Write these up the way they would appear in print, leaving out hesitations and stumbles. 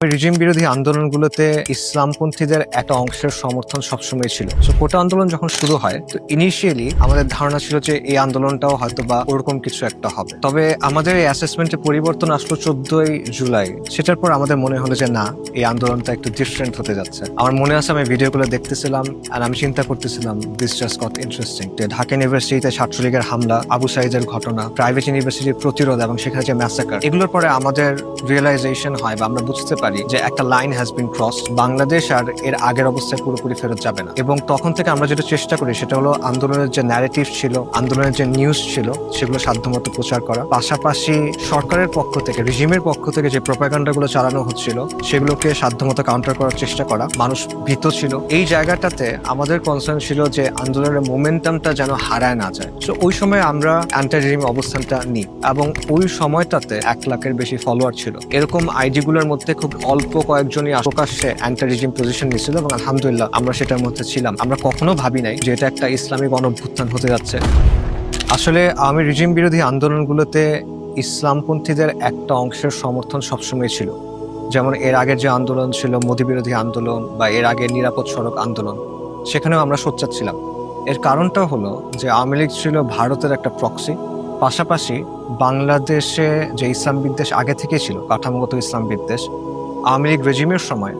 Regime বিরোধী আন্দোলনগুলোতে ইসলামপন্থীদের একটা অংশের সমর্থন সবসময় ছিল। সো কোটা আন্দোলন যখন শুরু হয়, তো ইনিশিয়ালি আমাদের ধারণা ছিল যে এই আন্দোলনটাও হয়তো বা ওরকম কিছু একটা হবে। তবে আমাদের এই অ্যাসেসমেন্টে পরিবর্তন আসলো 14ই জুলাই। সেটার পর আমাদের মনে হলো যে না, এই আন্দোলনটা একটু ডিফারেন্ট হতে যাচ্ছে। আমার মনে আছে আমি ভিডিওগুলো দেখতেছিলাম আর আমি চিন্তা করতেছিলাম this just got interesting. Dhaka ইউনিভার্সিটিতে ছাত্রলীগের হামলা, আবু সাইদের ঘটনা, প্রাইভেট ইউনিভার্সিটির প্রতিরোধ এবং সেখানে যে ম্যাসাকার, এগুলোর পরে আমাদের রিয়েলাইজেশন হয় বা আমরা বুঝতে পারি যে একটা line has been crossed. Bangladesh আর এর আগের অবস্থায় পুরোপুরি ফেরত যাবে না। এবং তখন থেকে আমরা যেটা চেষ্টা করি সেটা হলো আন্দোলনের যে ন্যারেটিভ ছিল, আন্দোলনের যে নিউজ ছিল, সেগুলো সাধ্যমতো প্রচার করা। পাশাপাশি সরকারের পক্ষ থেকে, রিজিমের পক্ষ থেকে যে প্রোপাগান্ডাগুলো চালানো হচ্ছিল সেগুলোকে সাধ্যমতো কাউন্টার করার চেষ্টা করা। মানুষ ভীত ছিল। এই জায়গাটাতে আমাদের কনসার্ন ছিল যে আন্দোলনের মোমেন্টামটা যেন হারায় না যায়। তো ওই সময় আমরা অ্যান্টি রিজিম অবস্থানটা নিই এবং ওই সময়টাতে 1 লাখের বেশি ফলোয়ার ছিল। এরকম আইডিগুলোর মধ্যে খুব অল্প কয়েকজনই প্রকাশ্যে অ্যান্টি রিজিম পজিশন নিয়েছিল এবং আলহামদুলিল্লাহ আমরা সেটার মধ্যে ছিলাম। আমরা কখনো ভাবি নাই যে এটা একটা ইসলামিক গণঅভ্যুত্থান হতে যাচ্ছে। আসলে আমি রিজিম বিরোধী আন্দোলনগুলোতে ইসলামপন্থীদের একটা অংশের সমর্থন সবসময় ছিল। যেমন এর আগের যে আন্দোলন ছিল মোদী বিরোধী আন্দোলন বা এর আগে নিরাপদ সড়ক আন্দোলন, সেখানেও আমরা সোচ্চার ছিলাম। এর কারণটা হলো যে আওয়ামী লীগ ছিল ভারতের একটা প্রক্সি। পাশাপাশি বাংলাদেশে যে ইসলাম বিদ্বেষ আগে থেকে ছিল, কাঠামোগত ইসলাম বিদ্বেষ, আওয়ামী লীগ রেজিমের সময়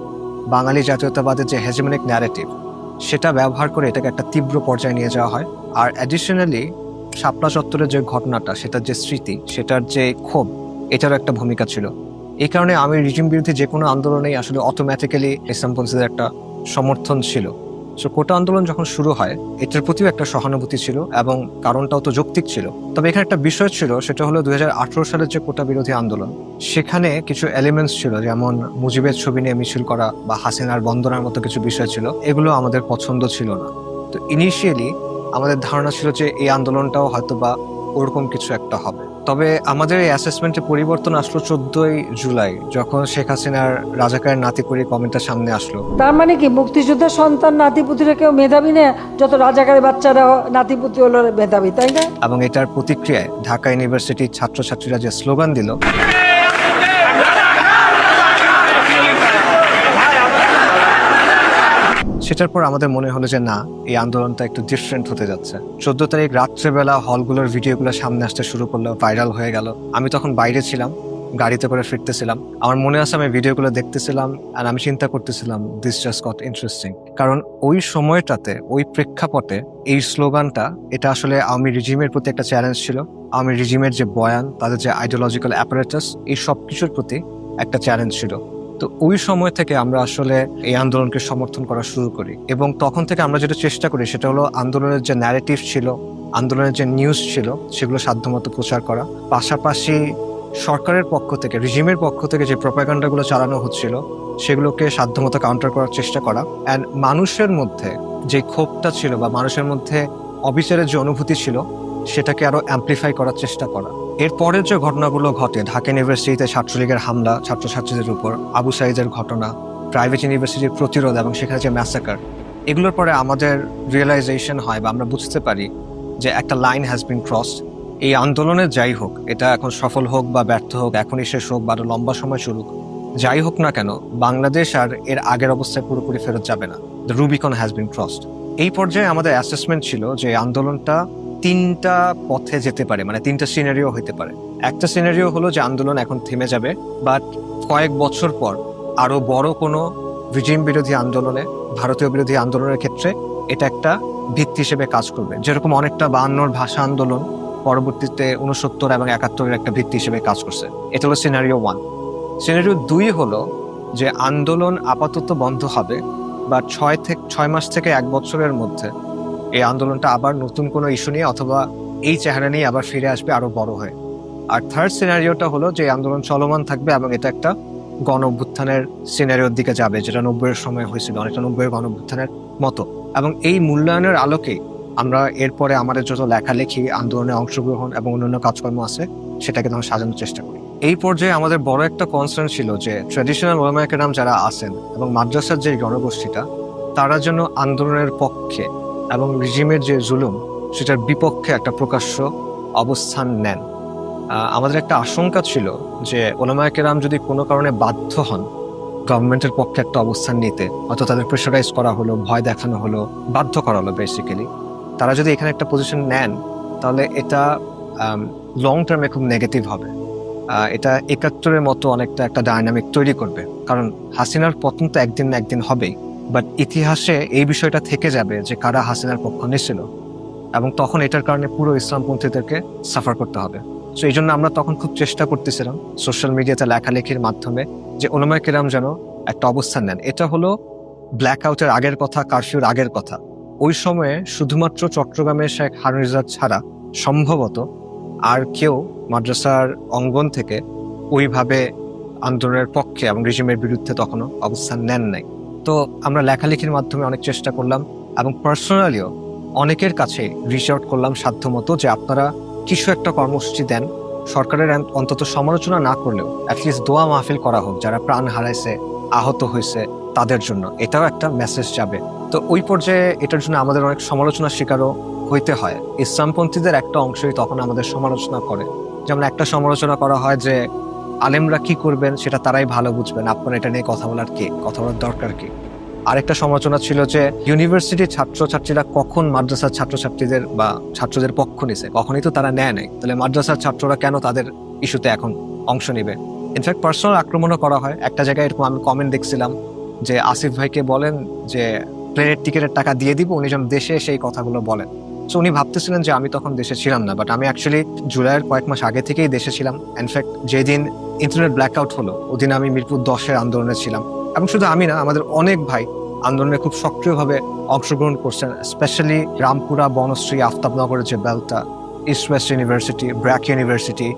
বাঙালি জাতীয়তাবাদের যে হেজেমনিক ন্যারেটিভ, সেটা ব্যবহার করে এটাকে একটা তীব্র পর্যায়ে নিয়ে যাওয়া হয়। আর অ্যাডিশনালি শাপলা চত্বরের যে ঘটনাটা, সেটার যে স্মৃতি, সেটার যে ক্ষোভ, এটারও একটা ভূমিকা ছিল। এই কারণে আমি রিজিম বিরোধী যে কোনো আন্দোলনেই আসলে অটোমেটিক্যালি ইসলামপন্থীদের একটা সমর্থন ছিল। সো কোটা আন্দোলন যখন শুরু হয়, এটার প্রতিও একটা সহানুভূতি ছিল এবং কারণটাও তো যৌক্তিক ছিল। তবে এখানে একটা বিষয় ছিল, সেটা হলো 2018 সালের যে কোটা বিরোধী আন্দোলন, সেখানে কিছু এলিমেন্টস ছিল, যেমন মুজিবের ছবি নিয়ে মিছিল করা বা হাসিনার বন্দনার মতো কিছু বিষয় ছিল। এগুলো আমাদের পছন্দ ছিল না। তো ইনিশিয়ালি আমাদের ধারণা ছিল যে এই আন্দোলনটাও হয়তো বা ওরকম কিছু একটা হবে। তবে আমাদের এই অ্যাসেসমেন্টে পরিবর্তন আসলো 14ই জুলাই, যখন শেখ হাসিনার রাজাকারের নাতিপুরি কমেন্টটা সামনে আসলো। তার মানে কি মুক্তিযোদ্ধার সন্তান নাতিপুতিরা কেউ মেধাবী না, যত রাজাকারের বাচ্চারা নাতিপুতি হলো মেধাবী, তাই না? এবং এটার প্রতিক্রিয়ায় ঢাকা ইউনিভার্সিটির ছাত্রছাত্রীরা যে স্লোগান দিল, সেটার পর আমাদের মনে হলো যে না, এই আন্দোলনটা একটু ডিফারেন্ট হতে যাচ্ছে। 14 তারিখ রাত্রেবেলা হলগুলোর ভিডিওগুলো সামনে আসতে শুরু করলো, ভাইরাল হয়ে গেল। আমি তখন বাইরে ছিলাম, গাড়িতে করে ফিরতেছিলাম। আমার মনে আছে আমি ভিডিওগুলো দেখতেছিলাম আর আমি চিন্তা করতেছিলাম দিস জাস্ট গট ইন্টারেস্টিং। কারণ ওই সময়টাতে, ওই প্রেক্ষাপটে এই স্লোগানটা, এটা আসলে আওয়ামী রিজিমের প্রতি একটা চ্যালেঞ্জ ছিল। আওয়ামী রিজিমের যে বয়ান, তাদের যে আইডিওলজিক্যাল অ্যাপারেটাস, এই সব কিছুর প্রতি একটা চ্যালেঞ্জ ছিল। তো ওই সময় থেকে আমরা আসলে এই আন্দোলনকে সমর্থন করা শুরু করি এবং তখন থেকে আমরা যেটা চেষ্টা করি সেটা হলো আন্দোলনের যে ন্যারেটিভ ছিল, আন্দোলনের যে নিউজ ছিল, সেগুলো সাধ্যমতো প্রচার করা। পাশাপাশি সরকারের পক্ষ থেকে, রিজিমের পক্ষ থেকে যে প্রোপাগান্ডাগুলো চালানো হচ্ছিল সেগুলোকে সাধ্যমতো কাউন্টার করার চেষ্টা করা। অ্যান্ড মানুষের মধ্যে যে ক্ষোভটা ছিল বা মানুষের মধ্যে অবিচারের যে অনুভূতি ছিল, সেটাকে আরো অ্যাম্প্লিফাই করার চেষ্টা করা। এরপরের যে ঘটনাগুলো ঘটে, ঢাকা ইউনিভার্সিটিতে ছাত্রলীগের হামলা, ছাত্রছাত্রীদের উপর, আবু সাইদের ঘটনা, প্রাইভেট ইউনিভার্সিটির প্রতিরোধ এবং সেখানে যে ম্যাসাকার, এগুলোর পরে আমাদের রিয়েলাইজেশন হয় বা আমরা বুঝতে পারি যে একটা লাইন হ্যাজ বিন ক্রসড। এই আন্দোলনের যাই হোক, এটা এখন সফল হোক বা ব্যর্থ হোক, এখনই শেষ হোক বা আরো লম্বা সময় চলুক, যাই হোক না কেন, বাংলাদেশ আর এর আগের অবস্থায় পুরোপুরি ফেরত যাবে না। The Rubicon has been crossed. এই পর্যায়ে আমাদের অ্যাসেসমেন্ট ছিল যে আন্দোলনটা 3টা পথে যেতে পারে, মানে 3টা সিনারিও হইতে পারে। একটা সিনারিও হলো যে আন্দোলন এখন থেমে যাবে, বাট কয়েক বছর পর আরো বড় কোনো রিজিম বিরোধী আন্দোলনে, ভারতীয় বিরোধী আন্দোলনের ক্ষেত্রে এটা একটা ভিত্তি হিসেবে কাজ করবে। যেরকম অনেকটা 52 ভাষা আন্দোলন পরবর্তীতে 69 এবং 71 একটা ভিত্তি হিসেবে কাজ করছে। এটা হলো সিনারিও 1। সিনারিও 2 হলো যে আন্দোলন আপাতত বন্ধ হবে, বা 6 মাস থেকে 1 বছরের মধ্যে এই আন্দোলনটা আবার নতুন কোনো ইস্যু নিয়ে অথবা এই চেহারা নিয়ে আবার ফিরে আসবে আরো বড় হয়ে। আর থার্ড সিনারিওটা হলো যে আন্দোলন চলমান থাকবে এবং এটা একটা গণ অভ্যুত্থানের সিনারিওর দিকে যাবে, যেটা 90-এর সময় হয়েছিল, অনেকটা 90-এর গণ অভ্যুত্থানের মতো। এবং এই মূল্যায়নের আলোকেই আমরা এরপরে আমাদের যত লেখালেখি, আন্দোলনে অংশগ্রহণ এবং অন্যান্য কাজকর্ম আছে, সেটাকে তখন সাজানোর চেষ্টা করি। এই পর্যায়ে আমাদের বড় একটা কনসার্ন ছিল যে ট্র্যাডিশনাল ওলামায়ে কেরাম যারা আছেন এবং মাদ্রাসার যে জনগোষ্ঠীটা, তারা যেন আন্দোলনের পক্ষে এবং রিজিমের যে জুলুম, সেটার বিপক্ষে একটা প্রকাশ্য অবস্থান নেন। আমাদের একটা আশঙ্কা ছিল যে ওলামায়ে কেরাম যদি কোনো কারণে বাধ্য হন গভর্নমেন্টের পক্ষে একটা অবস্থান নিতে, হয়তো তাদের প্রেশারাইজ করা হলো, ভয় দেখানো হলো, বাধ্য করা হলো বেসিক্যালি, তারা যদি এখানে একটা পজিশন নেন তাহলে এটা লং টার্মে খুব নেগেটিভ হবে। এটা ৭১-এর মতো অনেকটা একটা ডায়নামিক তৈরি করবে, কারণ হাসিনার পতন তো একদিন না একদিন হবেই, বাট ইতিহাসে এই বিষয়টা থেকে যাবে যে কারা হাসিনার পক্ষ নিয়েছিল, এবং তখন এটার কারণে পুরো ইসলামপন্থীদেরকে সাফার করতে হবে। সো এই জন্য আমরা তখন খুব চেষ্টা করতেছিলাম সোশ্যাল মিডিয়াতে লেখালেখির মাধ্যমে যে ওলামায়ে কেরাম যেন একটা অবস্থান নেন। এটা হলো ব্ল্যাক আউটের আগের কথা, কারফিউর আগের কথা। ওই সময়ে শুধুমাত্র চট্টগ্রামের শেখ হারুন রিজার্ভ ছাড়া সম্ভবত আর কেউ মাদ্রাসার অঙ্গন থেকে ওইভাবে আন্দোলনের পক্ষে এবং রেজিমের বিরুদ্ধে তখনও অবস্থান নেন নাই। তো আমরা লেখালেখির মাধ্যমে অনেক চেষ্টা করলাম, এবং পার্সোনালিও অনেকের কাছে রিচ আউট করলাম সাধ্যমতো যে আপনারা কিছু একটা কর্মসূচি দেন, সরকারের অন্তত সমালোচনা না করলেও অ্যাটলিস্ট দোয়া মাহফিল করা হোক, যারা প্রাণ হারাইছে, আহত হয়েছে তাদের জন্য, এটাও একটা মেসেজ যাবে। তো ওই পর্যায়ে এটার জন্য আমাদের অনেক সমালোচনার শিকারও হইতে হয়। ইসলামপন্থীদের একটা অংশই তখন আমাদের সমালোচনা করে, যেমন একটা সমালোচনা করা হয় যে আলেমরা কি করবেন সেটা তারাই ভালো বুঝবেন, আপনার এটা নিয়ে কথা বলার দরকার কি। আরেকটা সমালোচনা ছিল যে ইউনিভার্সিটির ছাত্রছাত্রীরা কখন মাদ্রাসার ছাত্রছাত্রীদের বা ছাত্রদের পক্ষ নিছে, কখনই তো তারা নেয় নাই, তাহলে মাদ্রাসার ছাত্ররা কেন তাদের ইস্যুতে এখন অংশ নেবে। ইনফ্যাক্ট পার্সোনাল আক্রমণও করা হয়। একটা জায়গায় এরকম আমি কমেন্ট দেখছিলাম যে আসিফ ভাইকে বলেন যে প্লেনের টিকিটের টাকা দিয়ে দিব, উনি যেন দেশে সেই কথাগুলো বলেন। সো উনি ভাবতেছিলেন যে আমি তখন দেশে ছিলাম না, বাট আমি অ্যাকচুয়ালি জুলাইয়ের কয়েক মাস আগে থেকেই দেশে ছিলাম। ইনফ্যাক্ট যেদিন ইন্টারনেট ব্ল্যাকআউট হলো ওদিন আমি মিরপুর 10-এর আন্দোলনে ছিলাম, এবং শুধু আমি না, আমাদের অনেক ভাই আন্দোলনে খুব সক্রিয়ভাবে অংশগ্রহণ করছেন। স্পেশালি রামপুরা, বনশ্রী, আফতাবনগরের যে বেলটা, east West university, BRAC university,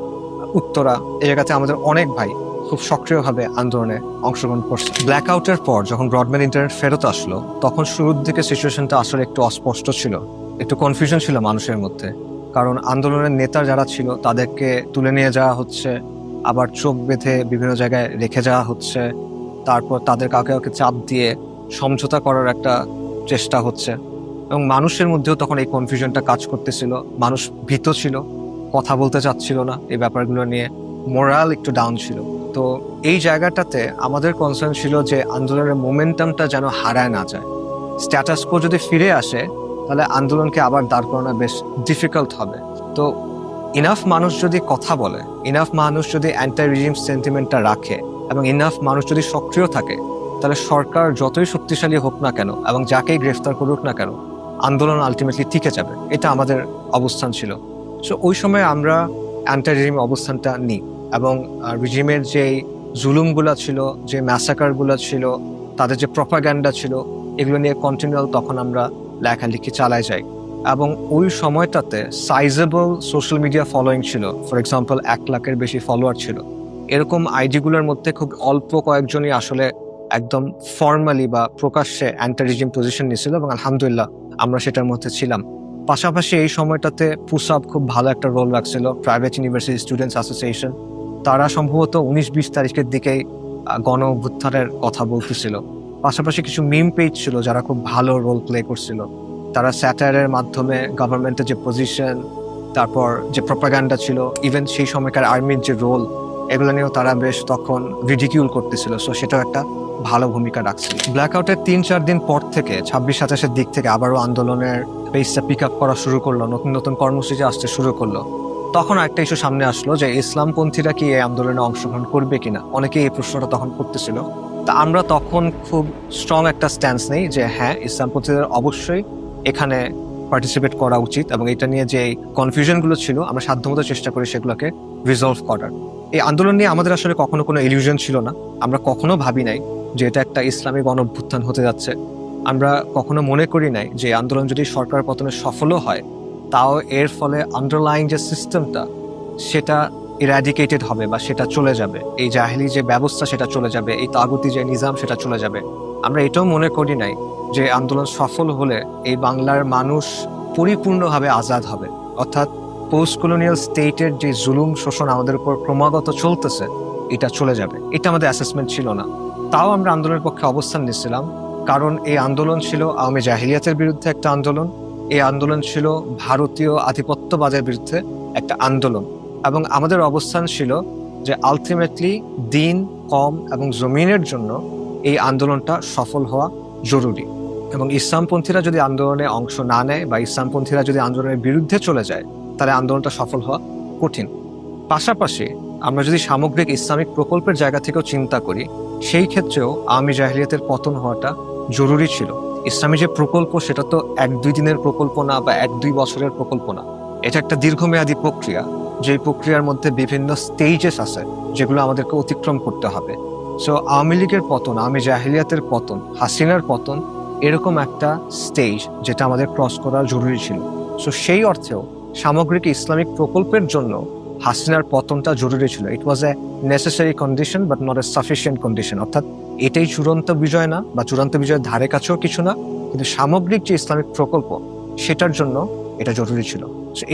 Uttara, এই জায়গাতে আমাদের অনেক ভাই খুব সক্রিয়ভাবে আন্দোলনে অংশগ্রহণ করছে। ব্ল্যাকআউটের পর যখন ব্রডব্যান্ড ইন্টারনেট ফেরত আসলো, তখন শুরুর দিকে সিচুয়েশনটা আসলে একটু অস্পষ্ট ছিল, একটু কনফিউশন ছিল মানুষের মধ্যে। কারণ আন্দোলনের নেতা যারা ছিল তাদেরকে তুলে নিয়ে যাওয়া হচ্ছে, আবার চোখ বেঁধে বিভিন্ন জায়গায় রেখে যাওয়া হচ্ছে, তারপর তাদের কাউকে কাউকে চাপ দিয়ে সমঝোতা করার একটা চেষ্টা হচ্ছে, এবং মানুষের মধ্যেও তখন এই কনফিউশনটা কাজ করতেছিল। মানুষ ভীত ছিল, কথা বলতে চাচ্ছিল না এই ব্যাপারগুলো নিয়ে, মোরাল একটু ডাউন ছিল। তো এই জায়গাটাতে আমাদের কনসার্ন ছিল যে আন্দোলনের মোমেন্টামটা যেন হারায় না যায়। স্ট্যাটাস কো যদি ফিরে আসে তাহলে আন্দোলনকে আবার দাঁড় করানো বেশ ডিফিকাল্ট হবে। তো ইনাফ মানুষ যদি কথা বলে, ইনাফ মানুষ যদি অ্যান্টি রিজিম সেন্টিমেন্টটা রাখে, এবং ইনাফ মানুষ যদি সক্রিয় থাকে, তাহলে সরকার যতই শক্তিশালী হোক না কেন এবং যাকেই গ্রেফতার করুক না কেন, আন্দোলন আলটিমেটলি টিকে যাবে। এটা আমাদের অবস্থান ছিল। সো ওই সময় আমরা অ্যান্টি রিজিম অবস্থানটা নিই, এবং রিজিমের যে জুলুমগুলো ছিল, যে ম্যাসাকারগুলো ছিল, তাদের যে প্রপাগ্যান্ডা ছিল, এগুলো নিয়ে কন্টিনিউয়াল তখন আমরা লেখালেখি চালাই যাই। এবং ওই সময়টাতে সাইজেবল সোশ্যাল মিডিয়া ফলোয়িং ছিল। ফর এক্সাম্পল 1 লাখের বেশি ফলোয়ার ছিল। এরকম আইডিগুলোর মধ্যে খুব অল্প কয়েকজনই আসলে একদম ফর্মালি বা প্রকাশ্যে অ্যান্টি রিজিম পজিশন নিয়েছিল, এবং আলহামদুলিল্লাহ আমরা সেটার মধ্যে ছিলাম। পাশাপাশি এই সময়টাতে পুসাব খুব ভালো একটা রোল রাখছিল, প্রাইভেট ইউনিভার্সিটি স্টুডেন্টস অ্যাসোসিয়েশন। তারা সম্ভবত 19-20 তারিখের দিকেই গণ অভ্যুত্থানের কথা বলতেছিল। পাশাপাশি কিছু মিম পেজ ছিল যারা খুব ভালো রোল প্লে করছিল। তারা স্যাটায়ারের মাধ্যমে গভর্নমেন্টের যে পজিশন, তারপর যে প্রপাগান্ডা ছিল, ইভেন সেই সময়কার আর্মির যে রোল, এগুলো নিয়েও তারা বেশ তখন রিডিকিউল করতেছিল। সো সেটাও একটা ভালো ভূমিকা রাখছিল। ব্ল্যাকআউটের 3-4 দিন পর থেকে 26-27-এর দিক থেকে আবারও আন্দোলনের পেসটা পিক আপ করা শুরু করলো, নতুন নতুন কর্মসূচি আসতে শুরু করলো। তখন একটা ইস্যু সামনে আসলো যে ইসলামপন্থীরা কি এই আন্দোলনে অংশগ্রহণ করবে কিনা, অনেকে এই প্রশ্নটা তখন করতেছিল। তা আমরা তখন খুব স্ট্রং একটা স্ট্যান্স নেই যে হ্যাঁ, ইসলামপন্থীদের অবশ্যই এখানে পার্টিসিপেট করা উচিত, এবং এটা নিয়ে যে কনফিউশনগুলো ছিল আমরা সাধ্যমতো চেষ্টা করি সেগুলোকে রিজলভ করার। এই আন্দোলন নিয়ে আমাদের আসলে কখনো কোনো ইলিউশন ছিল না। আমরা কখনো ভাবি নাই যে এটা একটা ইসলামী গণঅভ্যুত্থান হতে যাচ্ছে। আমরা কখনো মনে করি নাই যে আন্দোলন যদি সরকার পতনে সফলও হয়, তাও এর ফলে আন্ডারলাইং যে সিস্টেমটা সেটা ইরাডিকেটেড হবে বা সেটা চলে যাবে, এই জাহেলি যে ব্যবস্থা সেটা চলে যাবে, এই তাগুতি যে নিজাম সেটা চলে যাবে। আমরা এটাও মনে করি নাই যে আন্দোলন সফল হলে এই বাংলার মানুষ পরিপূর্ণভাবে আজাদ হবে, অর্থাৎ পোস্ট কলোনিয়াল স্টেটের যে জুলুম শোষণ আমাদের উপর ক্রমাগত চলতেছে এটা চলে যাবে। এটা আমাদের অ্যাসেসমেন্ট ছিল না। তাও আমরা আন্দোলনের পক্ষে অবস্থান নিয়েছিলাম, কারণ এই আন্দোলন ছিল আওয়ামী জাহিলিয়াতের বিরুদ্ধে একটা আন্দোলন, এই আন্দোলন ছিল ভারতীয় আধিপত্যবাদের বিরুদ্ধে একটা আন্দোলন, এবং আমাদের অবস্থান ছিল যে আলটিমেটলি দিন, কম এবং জমিনের জন্য এই আন্দোলনটা সফল হওয়া জরুরি। এবং ইসলামপন্থীরা যদি আন্দোলনে অংশ না নেয় বা ইসলামপন্থীরা যদি আন্দোলনের বিরুদ্ধে চলে যায়, তাহলে আন্দোলনটা সফল হওয়া কঠিন। পাশাপাশি আমরা যদি সামগ্রিক ইসলামিক প্রকল্পের জায়গা থেকেও চিন্তা করি, সেই ক্ষেত্রেও আওয়ামী জাহিলিয়াতের পতন হওয়াটা জরুরি ছিল। ইসলামী যে প্রকল্প, সেটা তো 1-2 দিনের প্রকল্প না বা 1-2 বছরের প্রকল্প না। এটা একটা দীর্ঘমেয়াদী প্রক্রিয়া, যেই প্রক্রিয়ার মধ্যে বিভিন্ন স্টেজেস আছে যেগুলো আমাদেরকে অতিক্রম করতে হবে। সো আওয়ামী লীগের পতন, আওয়ামী জাহিলিয়াতের পতন, হাসিনার পতন এরকম একটা স্টেজ যেটা আমাদের ক্রস করা জরুরি ছিল। সো সেই অর্থেও সামগ্রিক ইসলামিক প্রকল্পের জন্য হাসিনার পতনটা জরুরি ছিল। It was a necessary condition but not a sufficient condition. অর্থাৎ এটাই চূড়ান্ত বিজয় না বা চূড়ান্ত বিজয়ের ধারে কাছেও কিছু না, কিন্তু সামগ্রিক যে ইসলামিক প্রকল্প সেটার জন্য এটা জরুরি ছিল।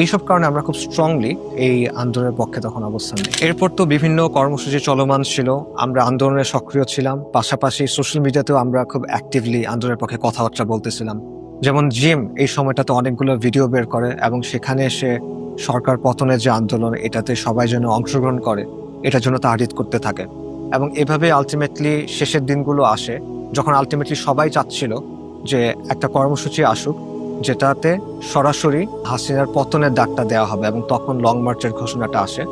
এইসব কারণে আমরা খুব স্ট্রংলি এই আন্দোলনের পক্ষে তখন অবস্থান নিই। এরপর তো বিভিন্ন কর্মসূচি চলমান ছিল, আমরা আন্দোলনে সক্রিয় ছিলাম। পাশাপাশি সোশ্যাল মিডিয়াতেও আমরা খুব অ্যাক্টিভলি আন্দোলনের পক্ষে কথাবার্তা বলতেছিলাম। যেমন জিম এই সময়টাতে অনেকগুলো ভিডিও বের করে এবং সেখানে এসে সরকার পতনের যে আন্দোলন, এটাতে সবাই যেন অংশগ্রহণ করে এটার জন্য তাগিদ করতে থাকে। এবং এভাবে আলটিমেটলি শেষের দিনগুলো আসে যখন আলটিমেটলি সবাই চাচ্ছিল যে একটা কর্মসূচি আসুক যেটাতে সরাসরি হাসিনার পতনের ডাকটা দেওয়া হবে, এবং তখন লং মার্চের ঘোষণাটা আসে।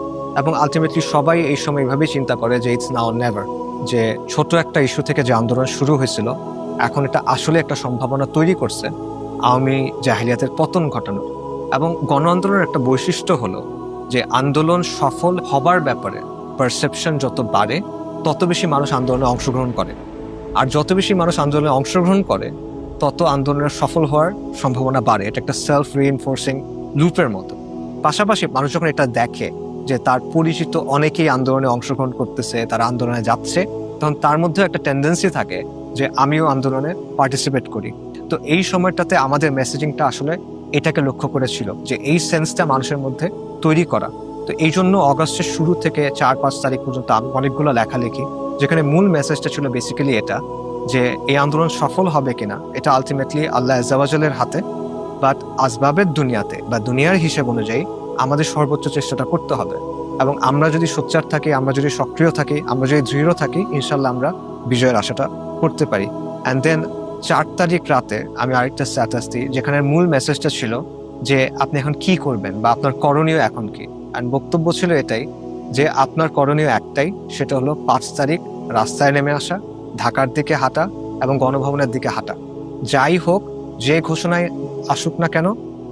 এবং আলটিমেটলি সবাই এই সময় এভাবেই চিন্তা করে যে ইটস নাও নেভার, যে ছোট একটা ইস্যু থেকে যে আন্দোলন শুরু হয়েছিল এখন এটা আসলে একটা সম্ভাবনা তৈরি করছে আওয়ামী জাহিলিয়াতের পতন ঘটানোর। এবং গণ আন্দোলনের একটা বৈশিষ্ট্য হলো যে আন্দোলন সফল হবার ব্যাপারে পারসেপশন যত বাড়ে তত বেশি মানুষ আন্দোলনে অংশগ্রহণ করে, আর যত বেশি মানুষ আন্দোলনে অংশগ্রহণ করে তত আন্দোলনের সফল হওয়ার সম্ভাবনা বাড়ে। এটা একটা সেলফ রিইনফোর্সিং লুপের মতো। পাশাপাশি মানুষ যখন এটা দেখে যে তার পরিচিত অনেকেই আন্দোলনে অংশগ্রহণ করতেছে, তারা আন্দোলনে যাচ্ছে, তখন তার মধ্যে একটা টেন্ডেন্সি থাকে যে আমিও আন্দোলনে পার্টিসিপেট করি। তো এই সময়টাতে আমাদের মেসেজিংটা আসলে এটাকে লক্ষ্য করেছিল যে এই সেন্সটা মানুষের মধ্যে তৈরি করা। তো এই জন্য অগাস্টের শুরু থেকে 4-5 তারিখ পর্যন্ত আমি অনেকগুলো লেখালেখি, যেখানে মূল মেসেজটা ছিল বেসিক্যালি এটা যে এই আন্দোলন সফল হবে কিনা এটা আলটিমেটলি আল্লাহ আজ্জা ওয়া জালের হাতে, বাট আসবাবের দুনিয়াতে বা দুনিয়ার হিসেব অনুযায়ী আমাদের সর্বোচ্চ চেষ্টাটা করতে হবে। এবং আমরা যদি সোচ্চার থাকি, আমরা যদি সক্রিয় থাকি, আমরা যদি দৃঢ় থাকি, ইনশাল্লাহ আমরা বিজয়ের আশাটা করতে পারি। অ্যান্ড দেন 4 তারিখ রাতে আমি আরেকটা স্ট্যাটাস দিই যেখানে মূল মেসেজটা ছিল যে আপনি এখন কি করবেন বা আপনার করণীয় এখন কি। অ্যান্ড বক্তব্য ছিল এটাই যে আপনার করণীয় একটাই, সেটা হলো 5 তারিখ রাস্তায় নেমে আসা, ঢাকার দিকে হাঁটা এবং গণভবনের দিকে হাঁটা। যাই হোক, যে ঘোষণায় আসুক না কেন,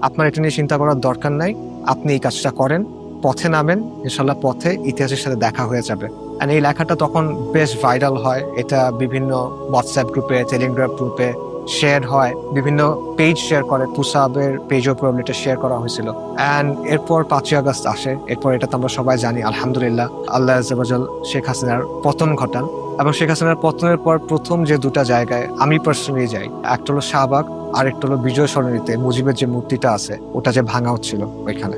আপনার এটা নিয়ে চিন্তা করার দরকার নাই। আপনি এই কাজটা করেন, পথে নামেন, ইনশাল্লাহ পথে ইতিহাসের সাথে দেখা হয়ে যাবে। আর এই লেখাটা তখন বেশ ভাইরাল হয়, এটা বিভিন্ন হোয়াটসঅ্যাপ গ্রুপে, টেলিগ্রাম গ্রুপে শেয়ার হয়, বিভিন্ন পেজ শেয়ার করে, পুসাবের পেজও প্রবলেম এটা শেয়ার করা হয়েছিল। অ্যান্ড এরপর 5ই আগস্ট আসে। এরপর এটা তো আমরা সবাই জানি, আলহামদুলিল্লাহ আল্লাহ আজ্জা ওয়া জাল শেখ হাসিনার পতন ঘটান। এবং শেখ হাসিনার পতনের পর প্রথম যে 2টা জায়গায় আমি পার্সোনালি যাই, একটা হলো শাহবাগ আর একটা হলো বিজয় সরণিতে মুজিবের যে মূর্তিটা আছে ওটা যে ভাঙা হচ্ছিল ওইখানে।